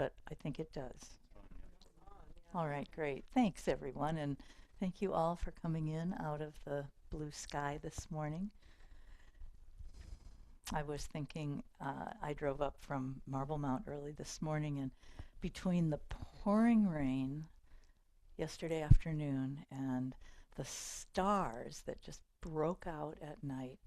but I think it does. All right, great. Thanks, everyone, and thank you all for coming in out of the blue sky this morning. I was thinking, I drove up from Marble Mount early this morning, and between the pouring rain yesterday afternoon and the stars that just broke out at night,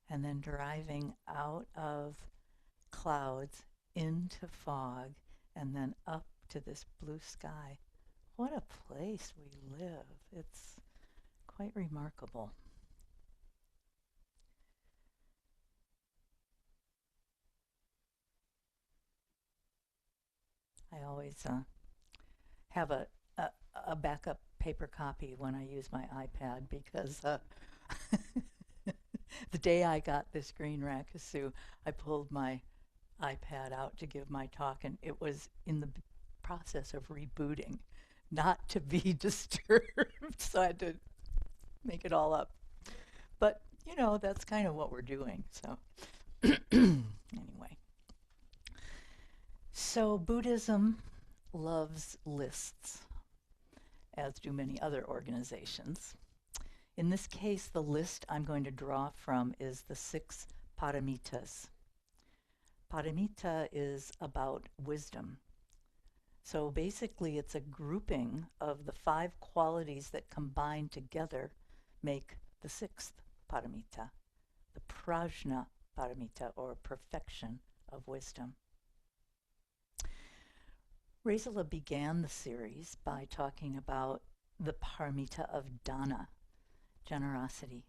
and then driving out of clouds into fog, and then up to this blue sky. What a place we live. It's quite remarkable. I always have a backup paper copy when I use my iPad because the day I got this green rakusu, I pulled my iPad out to give my talk, and it was in the process of rebooting, not to be disturbed, so I had to make it all up. But, you know, that's kind of what we're doing, so anyway. So Buddhism loves lists, as do many other organizations. In this case, the list I'm going to draw from is the Six Paramitas. Paramita is about wisdom. So basically, it's a grouping of the 5 qualities that combine together make the 6th paramita, the prajna paramita, or perfection of wisdom. Sila began the series by talking about the paramita of dana, generosity.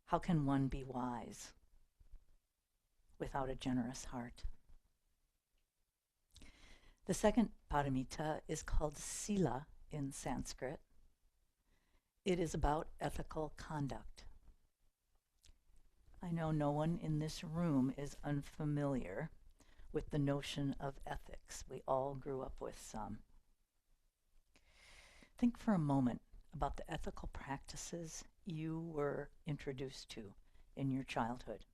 How can one be wise without a generous heart? The second paramita is called Sila in Sanskrit. It is about ethical conduct. I know no one in this room is unfamiliar with the notion of ethics. We all grew up with some. Think for a moment about the ethical practices you were introduced to in your childhood.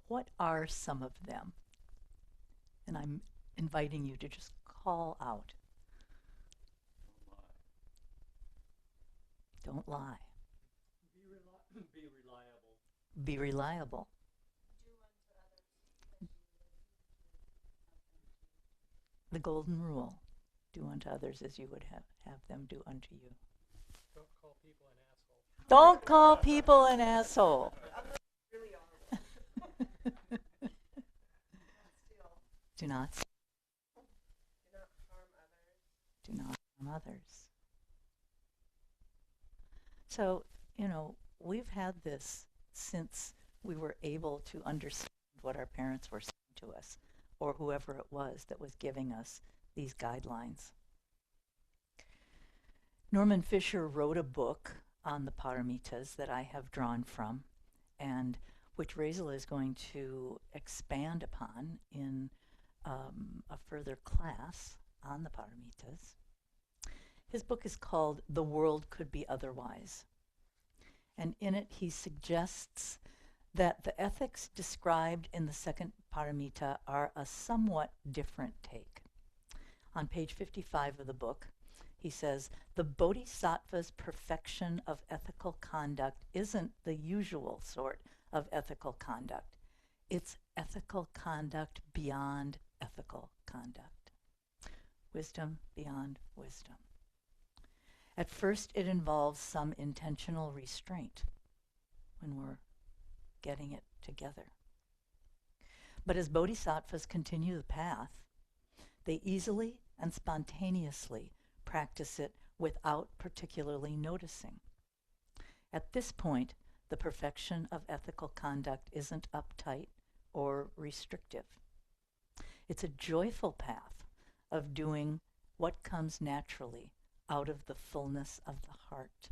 What are some of them? And I'm inviting you to just call out. Don't lie. Be reliable. Be reliable. The golden rule. Do unto others as you would have them do unto you. Don't call people an asshole. Don't call people an asshole. Do not harm others. Do not harm others. So, you know, we've had this since we were able to understand what our parents were saying to us, or whoever it was that was giving us these guidelines. Norman Fisher wrote a book on the Paramitas that I have drawn from, and which Razel is going to expand upon in a further class on the Paramitas. His book is called The World Could Be Otherwise. And in it, he suggests that the ethics described in the second paramita are a somewhat different take. On page 55 of the book, he says, the bodhisattva's perfection of ethical conduct isn't the usual sort of ethical conduct. It's ethical conduct beyond ethical conduct. Wisdom beyond wisdom. At first, it involves some intentional restraint when we're getting it together. But as bodhisattvas continue the path, they easily and spontaneously practice it without particularly noticing. At this point, the perfection of ethical conduct isn't uptight or restrictive. It's a joyful path of doing what comes naturally out of the fullness of the heart.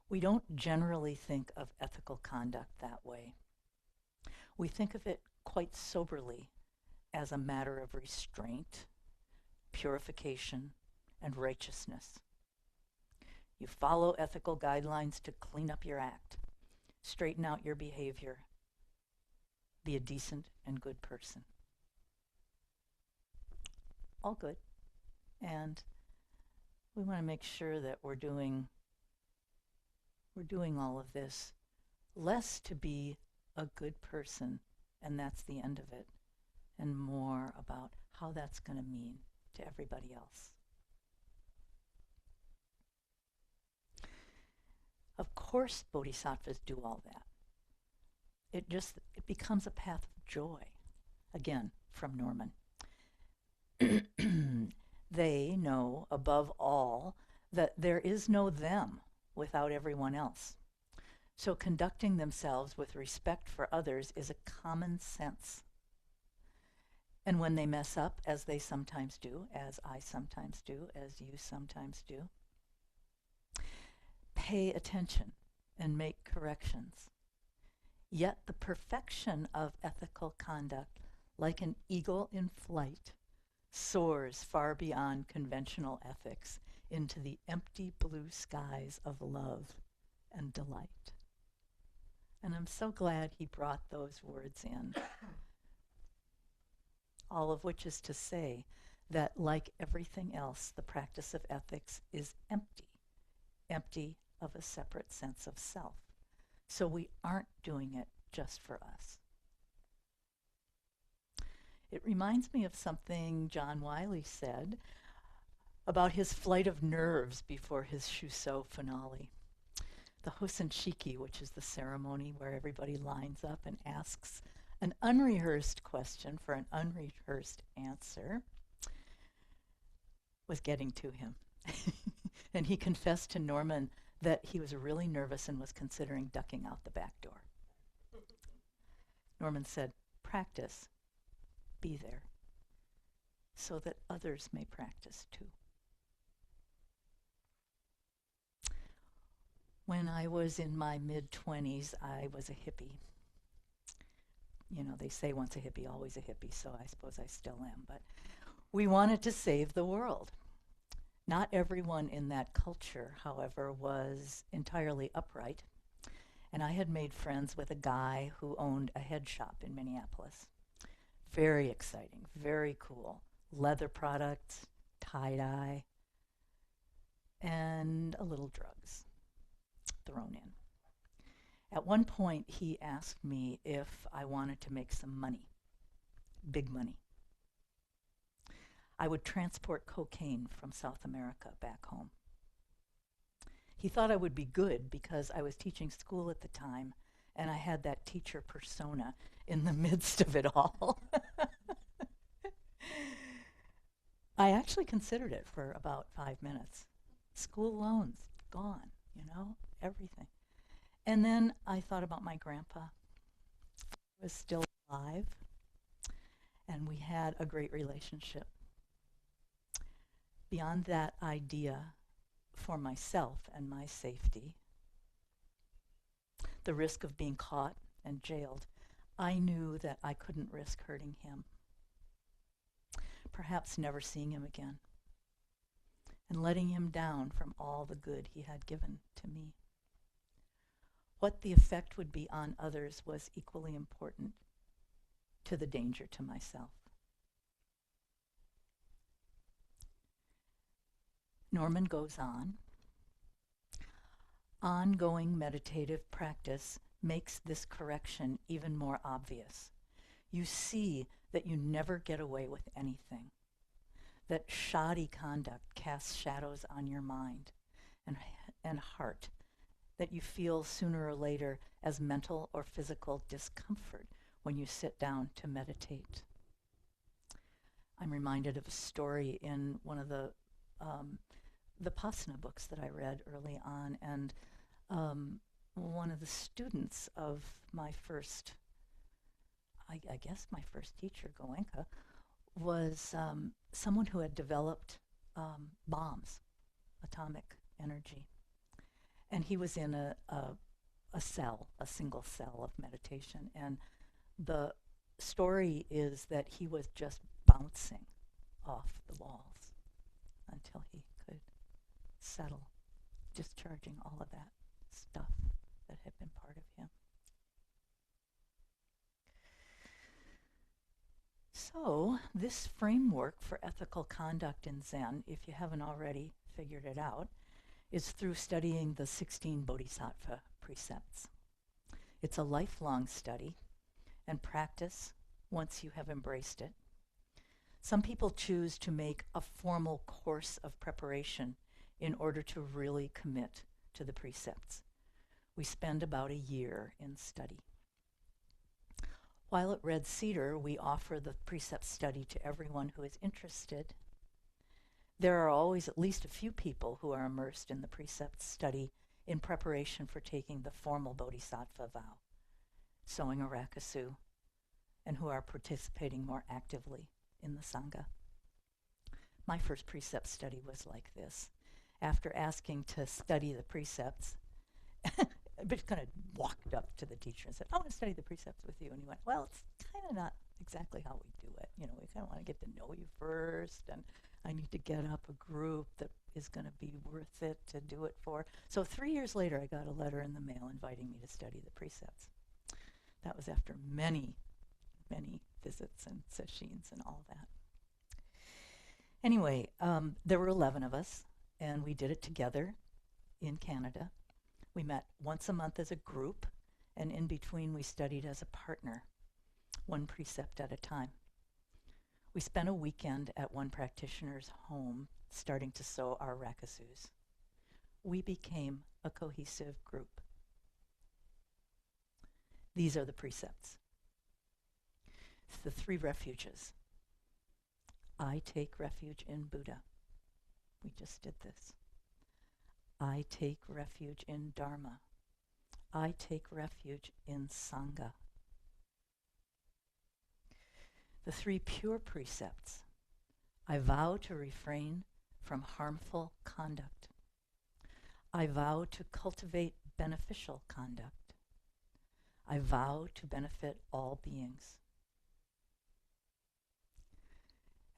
We don't generally think of ethical conduct that way. We think of it quite soberly as a matter of restraint, purification, and righteousness. You follow ethical guidelines to clean up your act, straighten out your behavior, be a decent and good person. All good. And we want to make sure that we're doing all of this less to be a good person, and that's the end of it, and more about how that's going to mean to everybody else. Of course, bodhisattvas do all that. It becomes a path of joy. Again, from Norman. They know, above all, that there is no them without everyone else. So conducting themselves with respect for others is a common sense. And when they mess up, as they sometimes do, as I sometimes do, as you sometimes do, pay attention and make corrections. Yet the perfection of ethical conduct, like an eagle in flight, soars far beyond conventional ethics into the empty blue skies of love and delight. And I'm so glad he brought those words in. All of which is to say that, like everything else, the practice of ethics is empty of a separate sense of self. So we aren't doing it just for us. It reminds me of something John Wiley said about his flight of nerves before his Shuso finale. The Hosen Shiki, which is the ceremony where everybody lines up and asks an unrehearsed question for an unrehearsed answer, was getting to him. And he confessed to Norman that he was really nervous and was considering ducking out the back door. Norman said, "Practice, be there, so that others may practice too." When I was in my mid-20s, I was a hippie. You know, they say once a hippie, always a hippie, so I suppose I still am. But we wanted to save the world. Not everyone in that culture, however, was entirely upright. And I had made friends with a guy who owned a head shop in Minneapolis. Very exciting, very cool. Leather products, tie-dye, and a little drugs thrown in. At one point, he asked me if I wanted to make some money, big money. I would transport cocaine from South America back home. He thought I would be good because I was teaching school at the time, and I had that teacher persona in the midst of it all. I actually considered it for about 5 minutes. School loans, gone, everything. And then I thought about my grandpa. He was still alive, and we had a great relationship. Beyond that idea for myself and my safety, the risk of being caught and jailed, I knew that I couldn't risk hurting him. Perhaps never seeing him again, and letting him down from all the good he had given to me. What the effect would be on others was equally important to the danger to myself. Norman goes on. Ongoing meditative practice makes this correction even more obvious. You see that you never get away with anything, that shoddy conduct casts shadows on your mind and heart, that you feel sooner or later as mental or physical discomfort when you sit down to meditate. I'm reminded of a story in one of the Vipassana books that I read early on, and one of the students of my first, I guess my first teacher, Goenka, was someone who had developed bombs, atomic energy. And he was in a single cell of meditation. And the story is that he was just bouncing off the walls until he settle, discharging all of that stuff that had been part of him. So, this framework for ethical conduct in Zen, if you haven't already figured it out, is through studying the 16 Bodhisattva precepts. It's a lifelong study and practice once you have embraced it. Some people choose to make a formal course of preparation in order to really commit to the precepts. We spend about a year in study. While at Red Cedar, we offer the precept study to everyone who is interested. There are always at least a few people who are immersed in the precept study in preparation for taking the formal Bodhisattva vow, sowing a rakusu, and who are participating more actively in the Sangha. My first precept study was like this. After asking to study the precepts, I just kind of walked up to the teacher and said, I want to study the precepts with you. And he went, well, it's kind of not exactly how we do it. You know, we kind of want to get to know you first, and I need to get up a group that is going to be worth it to do it for. So 3 years later, I got a letter in the mail inviting me to study the precepts. That was after many, many visits and sessions and all that. Anyway, there were 11 of us, and we did it together in Canada. We met once a month as a group, and in between we studied as a partner, one precept at a time. We spent a weekend at one practitioner's home, starting to sow our rakusus. We became a cohesive group. These are the precepts. The 3 refuges. I take refuge in Buddha. We just did this. I take refuge in Dharma. I take refuge in Sangha. The 3 pure precepts. I vow to refrain from harmful conduct. I vow to cultivate beneficial conduct. I vow to benefit all beings.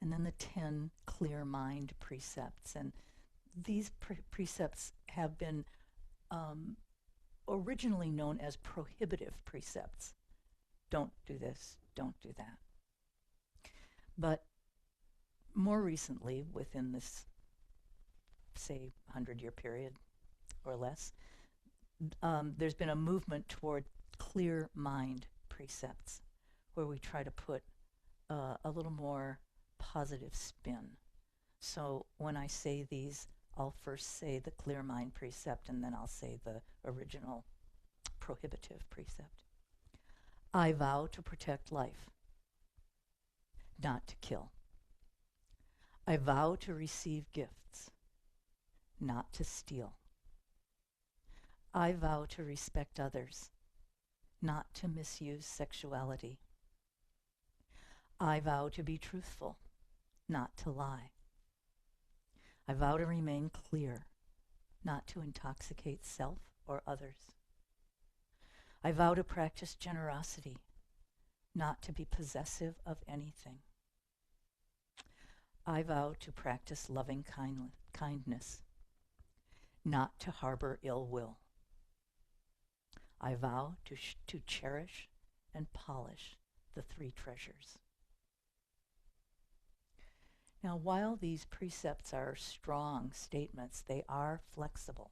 And then the 10 clear mind precepts. And these precepts have been originally known as prohibitive precepts. Don't do this, don't do that. But more recently, within this, say, 100-year period or less, there's been a movement toward clear mind precepts, where we try to put a little more positive spin. So when I say these, I'll first say the clear mind precept, and then I'll say the original prohibitive precept. I vow to protect life, not to kill. I vow to receive gifts, not to steal. I vow to respect others, not to misuse sexuality. I vow to be truthful, not to lie. I vow to remain clear, not to intoxicate self or others. I vow to practice generosity, not to be possessive of anything. I vow to practice loving kindness, not to harbor ill will. I vow to cherish and polish the 3 treasures. Now, while these precepts are strong statements, they are flexible.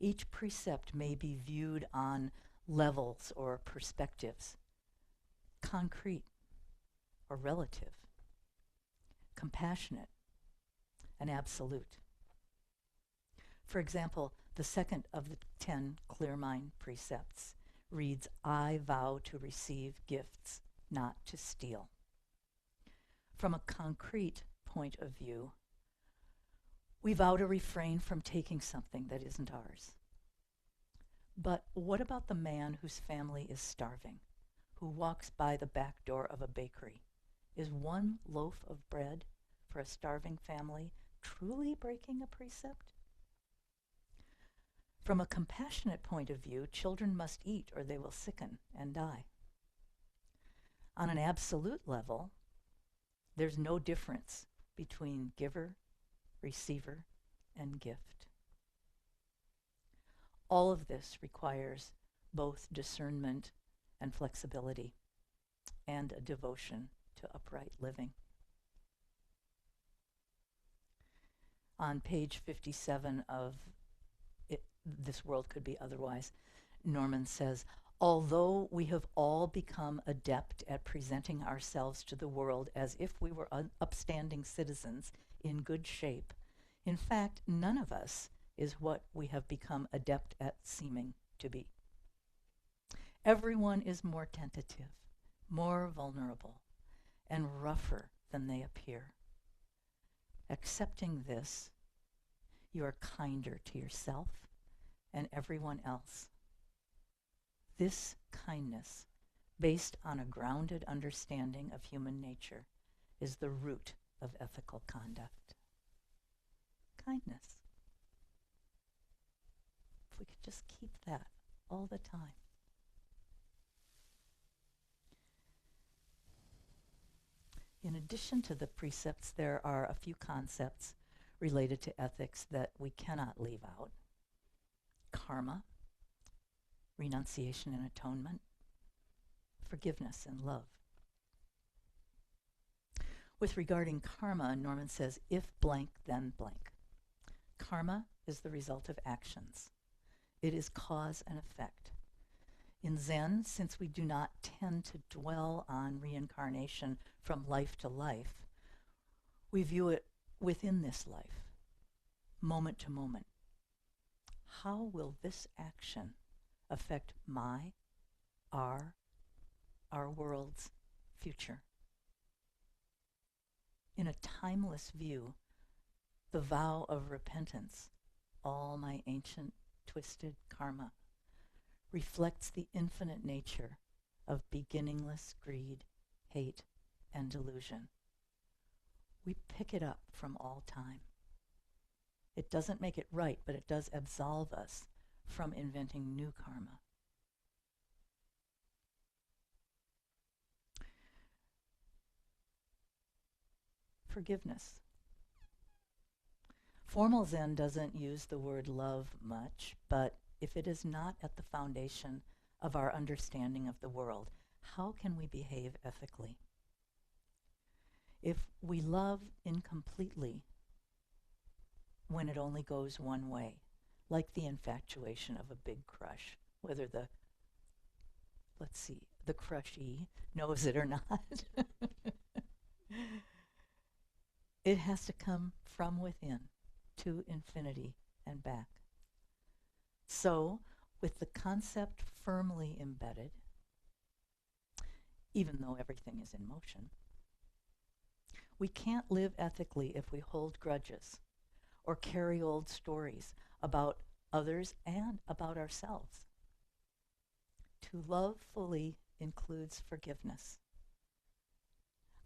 Each precept may be viewed on levels or perspectives, concrete or relative, compassionate and absolute. For example, the second of the 10 clear mind precepts reads, I vow to receive gifts, not to steal. From a concrete point of view, we vow to refrain from taking something that isn't ours. But what about the man whose family is starving, who walks by the back door of a bakery? Is one loaf of bread for a starving family truly breaking a precept? From a compassionate point of view, children must eat or they will sicken and die. On an absolute level, there's no difference between giver, receiver, and gift. All of this requires both discernment and flexibility and a devotion to upright living. On page 57 of This World Could Be Otherwise, Norman says, although we have all become adept at presenting ourselves to the world as if we were upstanding citizens in good shape, in fact, none of us is what we have become adept at seeming to be. Everyone is more tentative, more vulnerable, and rougher than they appear. Accepting this, you are kinder to yourself and everyone else. This kindness, based on a grounded understanding of human nature, is the root of ethical conduct. Kindness. If we could just keep that all the time. In addition to the precepts, there are a few concepts related to ethics that we cannot leave out. Karma, renunciation and atonement, forgiveness and love. With regarding karma, Norman says, if blank, then blank. Karma is the result of actions. It is cause and effect. In Zen, since we do not tend to dwell on reincarnation from life to life, we view it within this life, moment to moment. How will this action affect our world's future? In a timeless view, the vow of repentance, all my ancient twisted karma, reflects the infinite nature of beginningless greed, hate, and delusion. We pick it up from all time. It doesn't make it right, but it does absolve us from inventing new karma. Forgiveness. Formal Zen doesn't use the word love much, but if it is not at the foundation of our understanding of the world, how can we behave ethically? If we love incompletely when it only goes one way, like the infatuation of a big crush, whether the crushee knows it or not, it has to come from within to infinity and back. So, with the concept firmly embedded, even though everything is in motion, we can't live ethically if we hold grudges or carry old stories about others and about ourselves. To love fully includes forgiveness.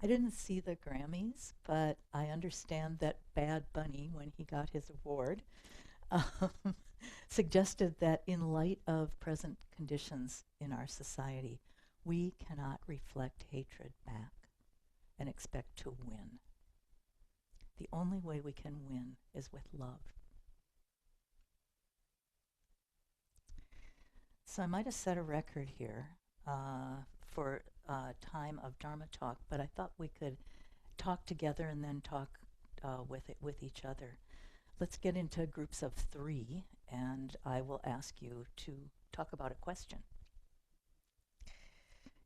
I didn't see the Grammys, but I understand that Bad Bunny, when he got his award, suggested that in light of present conditions in our society, we cannot reflect hatred back and expect to win. The only way we can win is with love. So I might have set a record here for time of Dharma talk, but I thought we could talk together and then talk with each other. Let's get into groups of 3, and I will ask you to talk about a question.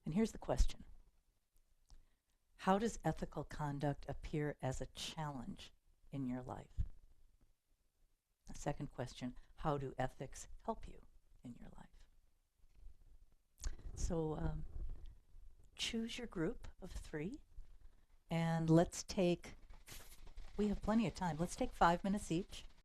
And here's the question. How does ethical conduct appear as a challenge in your life? The second question, how do ethics help you in your life? So choose your group of 3, and we have plenty of time. Let's take 5 minutes each